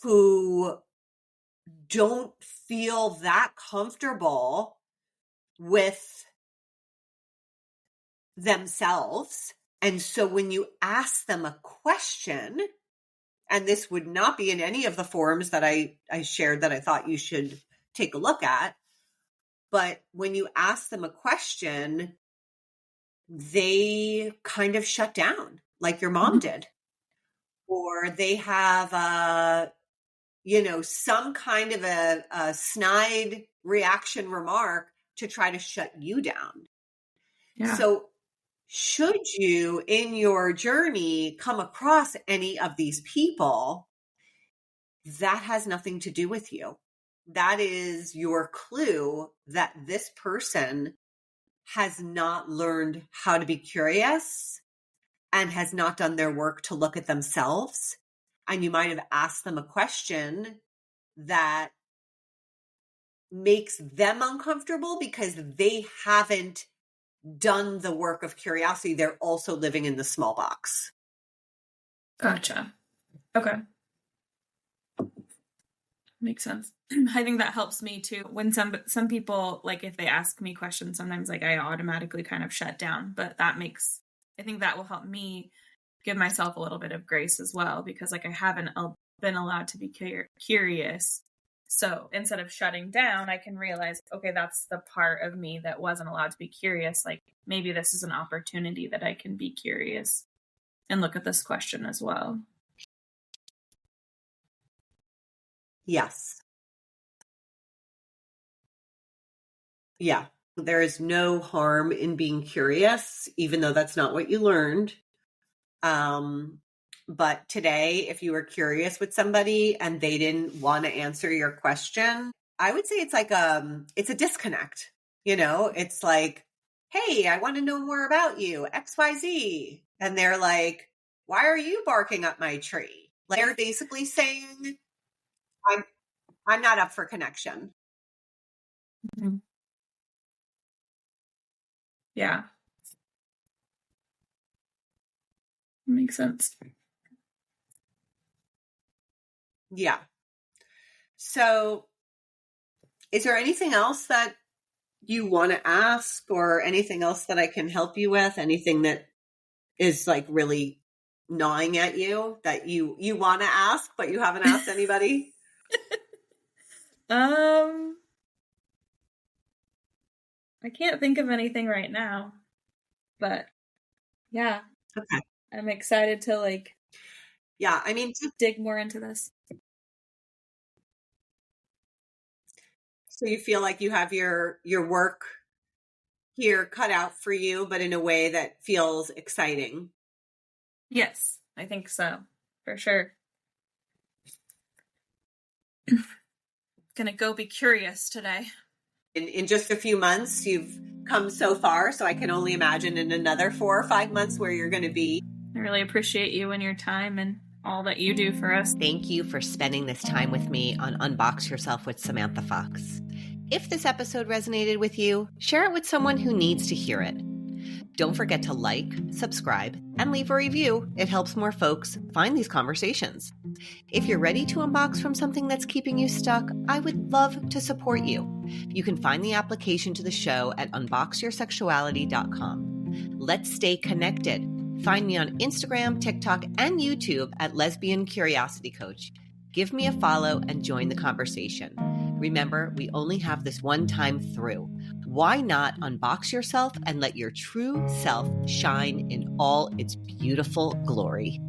who don't feel that comfortable with themselves. And so when you ask them a question, and this would not be in any of the forums that I shared that I thought you should take a look at, but when you ask them a question, they kind of shut down like your mom did, or they have some kind of a snide reaction remark to try to shut you down. Yeah. So should you in your journey come across any of these people, that has nothing to do with you. That is your clue that this person has not learned how to be curious and has not done their work to look at themselves. And you might have asked them a question that makes them uncomfortable because they haven't done the work of curiosity. They're also living in the small box. Gotcha. Okay. Makes sense. I think that helps me too. When some people, like if they ask me questions, sometimes like I automatically kind of shut down, but I think that will help me give myself a little bit of grace as well, because like I haven't been allowed to be curious. So instead of shutting down, I can realize, okay, that's the part of me that wasn't allowed to be curious. Like maybe this is an opportunity that I can be curious and look at this question as well. Yes. Yeah. There is no harm in being curious, even though that's not what you learned. But today, if you were curious with somebody and they didn't want to answer your question, I would say it's like it's a disconnect. It's like, hey, I want to know more about you, XYZ. And they're like, why are you barking up my tree? Like, they're basically saying, I'm not up for connection. Mm-hmm. Yeah. Makes sense. Yeah. So is there anything else that you want to ask, or anything else that I can help you with? Anything that is like really gnawing at you that you want to ask, but you haven't asked anybody? I can't think of anything right now, but yeah. Okay. I'm excited to yeah, I mean, to dig more into this. So you feel like you have your work here cut out for you, but in a way that feels exciting. Yes, I think so, for sure. Gonna go be curious today. In just a few months, you've come so far, so I can only imagine in another 4 or 5 months where you're going to be. I really appreciate you and your time and all that you do for us. Thank you for spending this time with me on Unbox Yourself with Samantha Fox. If this episode resonated with you, share it with someone who needs to hear it. Don't forget to like, subscribe, and leave a review. It helps more folks find these conversations. If you're ready to unbox from something that's keeping you stuck, I would love to support you. You can find the application to the show at unboxyoursexuality.com. Let's stay connected. Find me on Instagram, TikTok, and YouTube at Lesbian Curiosity Coach. Give me a follow and join the conversation. Remember, we only have this one time through. Why not unbox yourself and let your true self shine in all its beautiful glory?